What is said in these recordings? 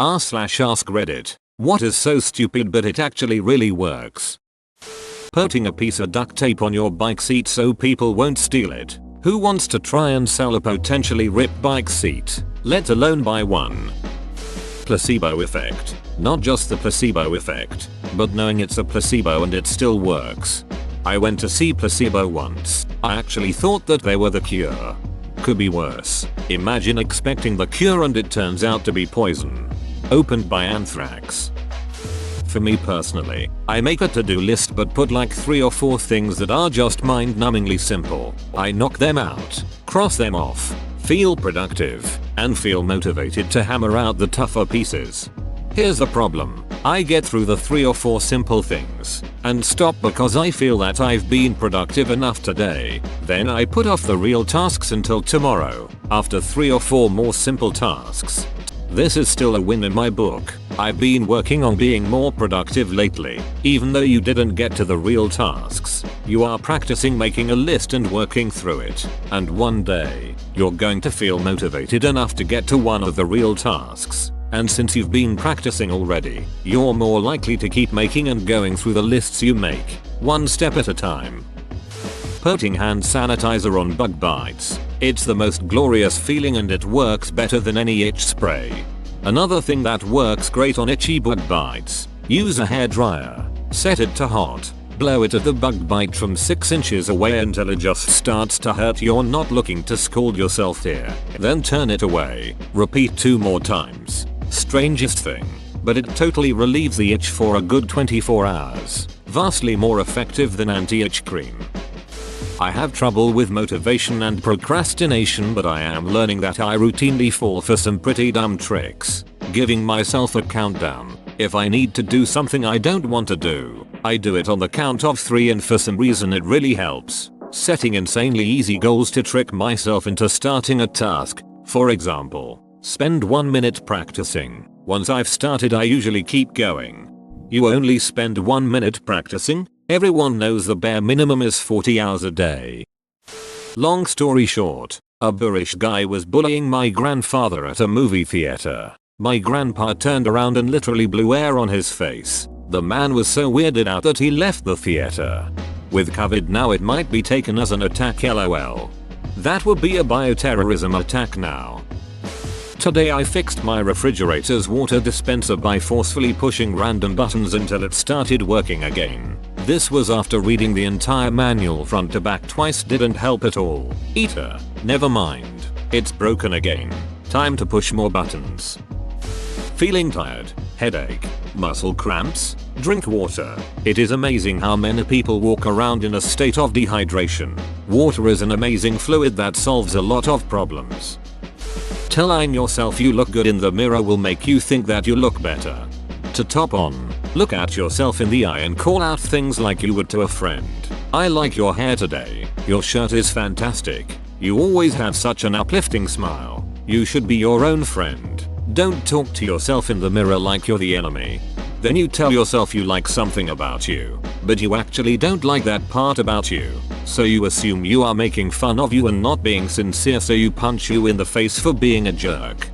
r/ask Reddit. What is so stupid but it actually really works? Putting a piece of duct tape on your bike seat so people won't steal it. Who wants to try and sell a potentially ripped bike seat, let alone buy one? Placebo effect. Not just the placebo effect, but knowing it's a placebo and it still works. I went to see Placebo once. I actually thought that they were the cure. Could be worse. Imagine expecting the cure and it turns out to be poison. Opened by anthrax. For me personally, I make a to-do list but put like 3 or 4 things that are just mind-numbingly simple. I knock them out, cross them off, feel productive, and feel motivated to hammer out the tougher pieces. Here's the problem. I get through the 3 or 4 simple things and stop because I feel that I've been productive enough today. Then I put off the real tasks until tomorrow, after 3 or 4 more simple tasks. This is still a win in my book. I've been working on being more productive lately. Even though you didn't get to the real tasks, you are practicing making a list and working through it. And one day, you're going to feel motivated enough to get to one of the real tasks. And since you've been practicing already, you're more likely to keep making and going through the lists you make, one step at a time. Putting hand sanitizer on bug bites. It's the most glorious feeling and it works better than any itch spray. Another thing that works great on itchy bug bites. Use a hairdryer. Set it to hot. Blow it at the bug bite from 6 inches away until it just starts to hurt. You're not looking to scald yourself here. Then turn it away. Repeat 2 more times. Strangest thing, but it totally relieves the itch for a good 24 hours. Vastly more effective than anti-itch cream. I have trouble with motivation and procrastination, but I am learning that I routinely fall for some pretty dumb tricks. Giving myself a countdown. If I need to do something I don't want to do, I do it on the count of 3 and for some reason it really helps. Setting insanely easy goals to trick myself into starting a task. For example, spend 1 minute practicing. Once I've started I usually keep going. You only spend 1 minute practicing? Everyone knows the bare minimum is 40 hours a day. Long story short, a boorish guy was bullying my grandfather at a movie theater. My grandpa turned around and literally blew air on his face. The man was so weirded out that he left the theater. With COVID now it might be taken as an attack, lol. That would be a bioterrorism attack now. Today I fixed my refrigerator's water dispenser by forcefully pushing random buttons until it started working again. This was after reading the entire manual front to back twice. Didn't help at all. Eater, never mind. It's broken again. Time to push more buttons. Feeling tired, headache, muscle cramps? Drink water. It is amazing how many people walk around in a state of dehydration. Water is an amazing fluid that solves a lot of problems. Telling yourself you look good in the mirror will make you think that you look better. To top on, look at yourself in the eye and call out things like you would to a friend. I like your hair today. Your shirt is fantastic. You always have such an uplifting smile. You should be your own friend. Don't talk to yourself in the mirror like you're the enemy. Then you tell yourself you like something about you, but you actually don't like that part about you. So you assume you are making fun of you and not being sincere, so you punch you in the face for being a jerk.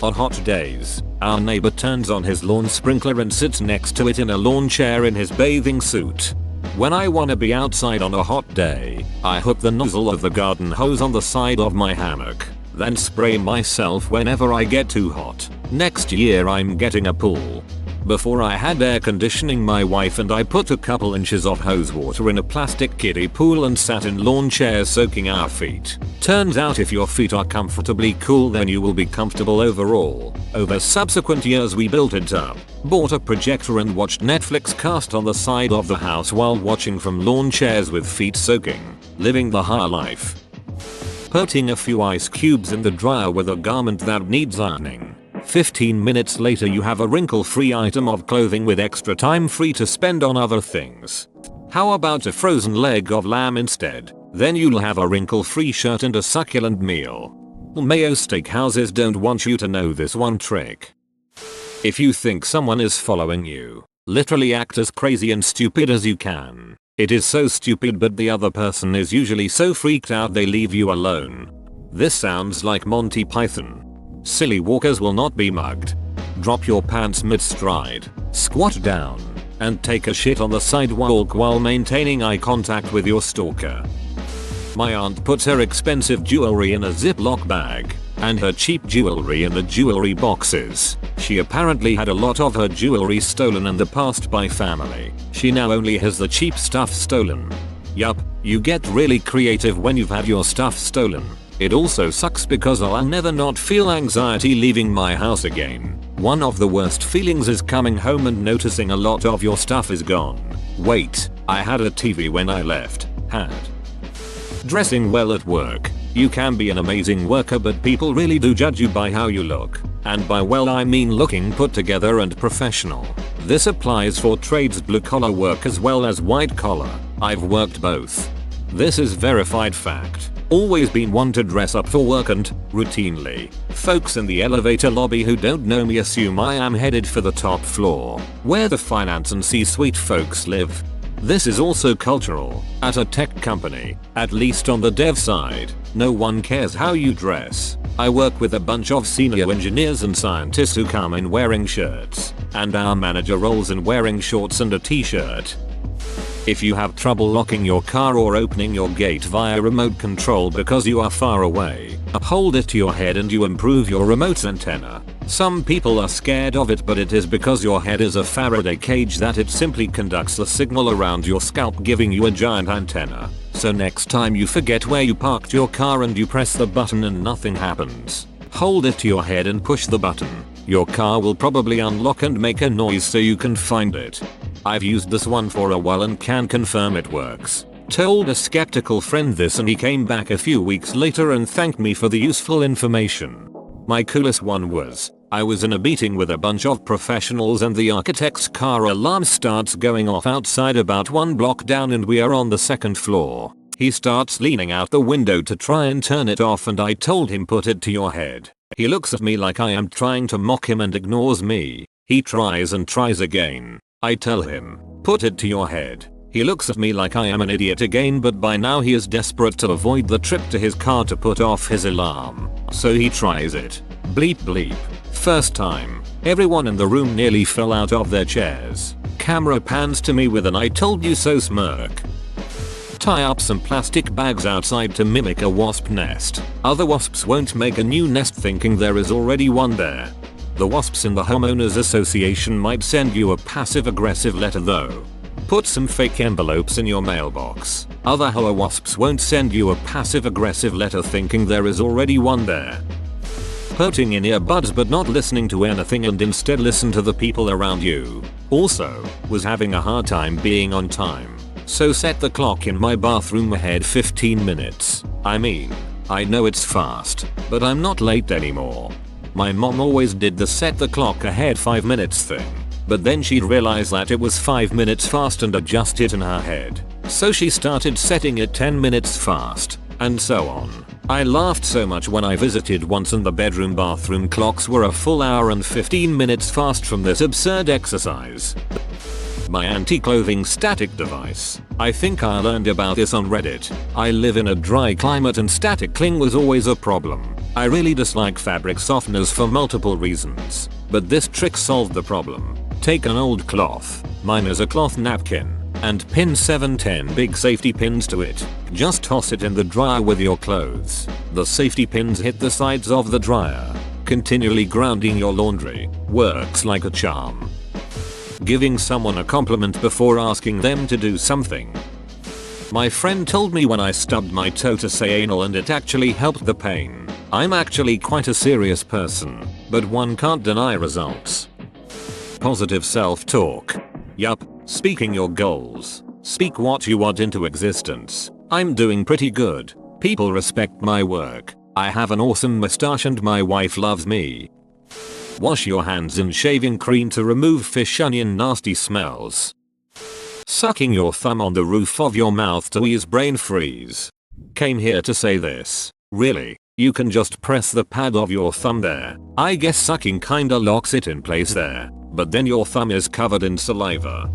On hot days, our neighbor turns on his lawn sprinkler and sits next to it in a lawn chair in his bathing suit. When I wanna be outside on a hot day, I hook the nozzle of the garden hose on the side of my hammock, then spray myself whenever I get too hot. Next year I'm getting a pool. Before I had air conditioning, my wife and I put a couple inches of hose water in a plastic kiddie pool and sat in lawn chairs soaking our feet. Turns out if your feet are comfortably cool then you will be comfortable overall. Over subsequent years we built it up, bought a projector and watched Netflix cast on the side of the house while watching from lawn chairs with feet soaking. Living the high life. Putting a few ice cubes in the dryer with a garment that needs ironing. 15 minutes later you have a wrinkle-free item of clothing with extra time free to spend on other things. How about a frozen leg of lamb instead? Then you'll have a wrinkle-free shirt and a succulent meal. Mayo Steakhouses don't want you to know this one trick. If you think someone is following you, literally act as crazy and stupid as you can. It is so stupid, but the other person is usually so freaked out they leave you alone. This sounds like Monty Python. Silly walkers will not be mugged. Drop your pants mid-stride, squat down, and take a shit on the sidewalk while maintaining eye contact with your stalker. My aunt puts her expensive jewelry in a Ziploc bag and her cheap jewelry in the jewelry boxes. She apparently had a lot of her jewelry stolen in the past by family. She now only has the cheap stuff stolen. Yup, you get really creative when you've had your stuff stolen. It also sucks because I'll never not feel anxiety leaving my house again. One of the worst feelings is coming home and noticing a lot of your stuff is gone. Wait, I had a TV when I left. Had. Dressing well at work. You can be an amazing worker, but people really do judge you by how you look. And by well I mean looking put together and professional. This applies for trades, blue collar work as well as white collar. I've worked both. This is verified fact. Always been one to dress up for work, and routinely, folks in the elevator lobby who don't know me assume I am headed for the top floor, where the finance and C-suite folks live. This is also cultural. At a tech company, at least on the dev side, no one cares how you dress. I work with a bunch of senior engineers and scientists who come in wearing shirts, and our manager rolls in wearing shorts and a t-shirt. If you have trouble locking your car or opening your gate via remote control because you are far away, hold it to your head and you improve your remote's antenna. Some people are scared of it, but it is because your head is a Faraday cage that it simply conducts the signal around your scalp, giving you a giant antenna. So next time you forget where you parked your car and you press the button and nothing happens, hold it to your head and push the button. Your car will probably unlock and make a noise so you can find it. I've used this one for a while and can confirm it works. Told a skeptical friend this and he came back a few weeks later and thanked me for the useful information. My coolest one was, I was in a meeting with a bunch of professionals and the architect's car alarm starts going off outside about 1 block down and we are on the 2nd floor. He starts leaning out the window to try and turn it off and I told him put it to your head. He looks at me like I am trying to mock him and ignores me. He tries and tries again. I tell him, put it to your head. He looks at me like I am an idiot again, but by now he is desperate to avoid the trip to his car to put off his alarm. So he tries it. Bleep bleep. First time. Everyone in the room nearly fell out of their chairs. Camera pans to me with an "I told you so" smirk. Tie up some plastic bags outside to mimic a wasp nest. Other wasps won't make a new nest thinking there is already one there. The wasps in the homeowners association might send you a passive-aggressive letter though. Put some fake envelopes in your mailbox. Other hoa wasps won't send you a passive-aggressive letter thinking there is already one there. Putting in earbuds but not listening to anything and instead listen to the people around you. Also, was having a hard time being on time. So set the clock in my bathroom ahead 15 minutes. I mean, I know it's fast, but I'm not late anymore. My mom always did the set the clock ahead 5 minutes thing, but then she'd realize that it was 5 minutes fast and adjust it in her head. So she started setting it 10 minutes fast, and so on. I laughed so much when I visited once and the bedroom bathroom clocks were a full hour and 15 minutes fast from this absurd exercise. My anti-clothing static device. I think I learned about this on Reddit. I live in a dry climate and static cling was always a problem. I really dislike fabric softeners for multiple reasons, but this trick solved the problem. Take an old cloth, mine is a cloth napkin, and pin 7-10 big safety pins to it. Just toss it in the dryer with your clothes. The safety pins hit the sides of the dryer. Continually grounding your laundry works like a charm. Giving someone a compliment before asking them to do something. My friend told me when I stubbed my toe to say anal and it actually helped the pain. I'm actually quite a serious person, but one can't deny results. Positive self-talk. Yup, speaking your goals. Speak what you want into existence. I'm doing pretty good. People respect my work. I have an awesome mustache and my wife loves me. Wash your hands in shaving cream to remove fish onion nasty smells. Sucking your thumb on the roof of your mouth to ease brain freeze. Came here to say this. Really, you can just press the pad of your thumb there. I guess sucking kinda locks it in place there, but then your thumb is covered in saliva.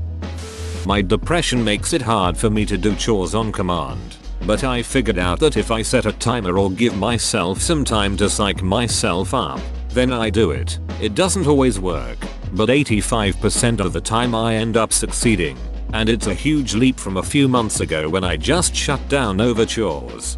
My depression makes it hard for me to do chores on command, but I figured out that if I set a timer or give myself some time to psych myself up, Then I do it. It doesn't always work, but 85% of the time I end up succeeding. And it's a huge leap from a few months ago when I just shut down over chores.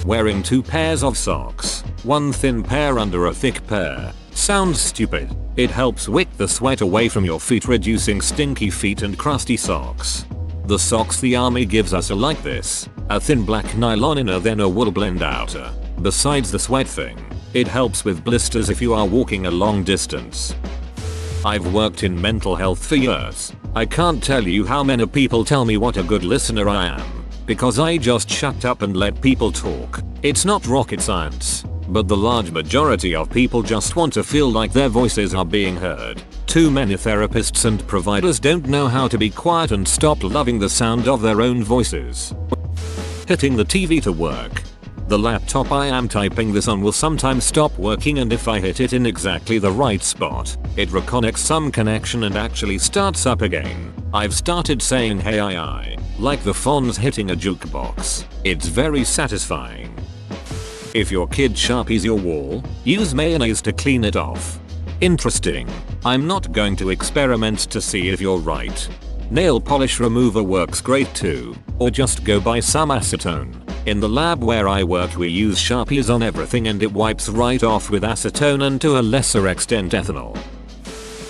Wearing 2 pairs of socks, one thin pair under a thick pair. Sounds stupid. It helps wick the sweat away from your feet, reducing stinky feet and crusty socks. The socks the army gives us are like this. A thin black nylon inner, then a wool blend outer. Besides the sweat thing, it helps with blisters if you are walking a long distance. I've worked in mental health for years. I can't tell you how many people tell me what a good listener I am, because I just shut up and let people talk. It's not rocket science, but the large majority of people just want to feel like their voices are being heard. Too many therapists and providers don't know how to be quiet and stop loving the sound of their own voices. Hitting the TV to work. The laptop I am typing this on will sometimes stop working, and if I hit it in exactly the right spot, it reconnects some connection and actually starts up again. I've started saying hey I, like the Fonz hitting a jukebox. It's very satisfying. If your kid sharpies your wall, use mayonnaise to clean it off. Interesting. I'm not going to experiment to see if you're right. Nail polish remover works great too, or just go buy some acetone. In the lab where I work we use Sharpies on everything and it wipes right off with acetone and to a lesser extent ethanol.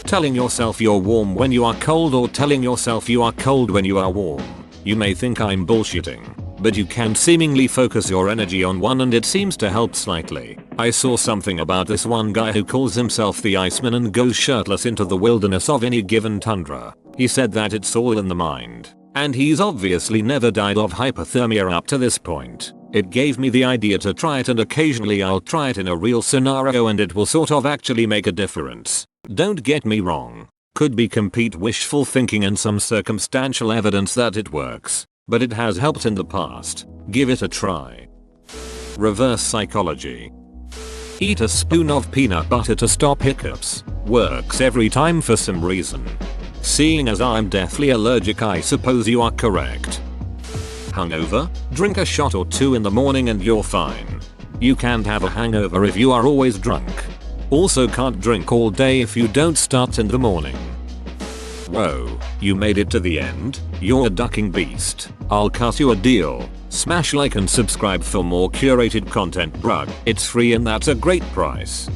Telling yourself you're warm when you are cold, or telling yourself you are cold when you are warm. You may think I'm bullshitting, but you can seemingly focus your energy on one and it seems to help slightly. I saw something about this one guy who calls himself the Iceman and goes shirtless into the wilderness of any given tundra. He said that it's all in the mind. And he's obviously never died of hypothermia up to this point. It gave me the idea to try it, and occasionally I'll try it in a real scenario and it will sort of actually make a difference. Don't get me wrong. Could be complete wishful thinking and some circumstantial evidence that it works. But it has helped in the past. Give it a try. Reverse psychology. Eat a spoon of peanut butter to stop hiccups. Works every time for some reason. Seeing as I'm deathly allergic, I suppose you are correct. Hungover? Drink a shot or 2 in the morning and you're fine. You can't have a hangover if you are always drunk. Also can't drink all day if you don't start in the morning. Whoa, you made it to the end? You're a ducking beast. I'll cut you a deal. Smash like and subscribe for more curated content, bruh. It's free and that's a great price.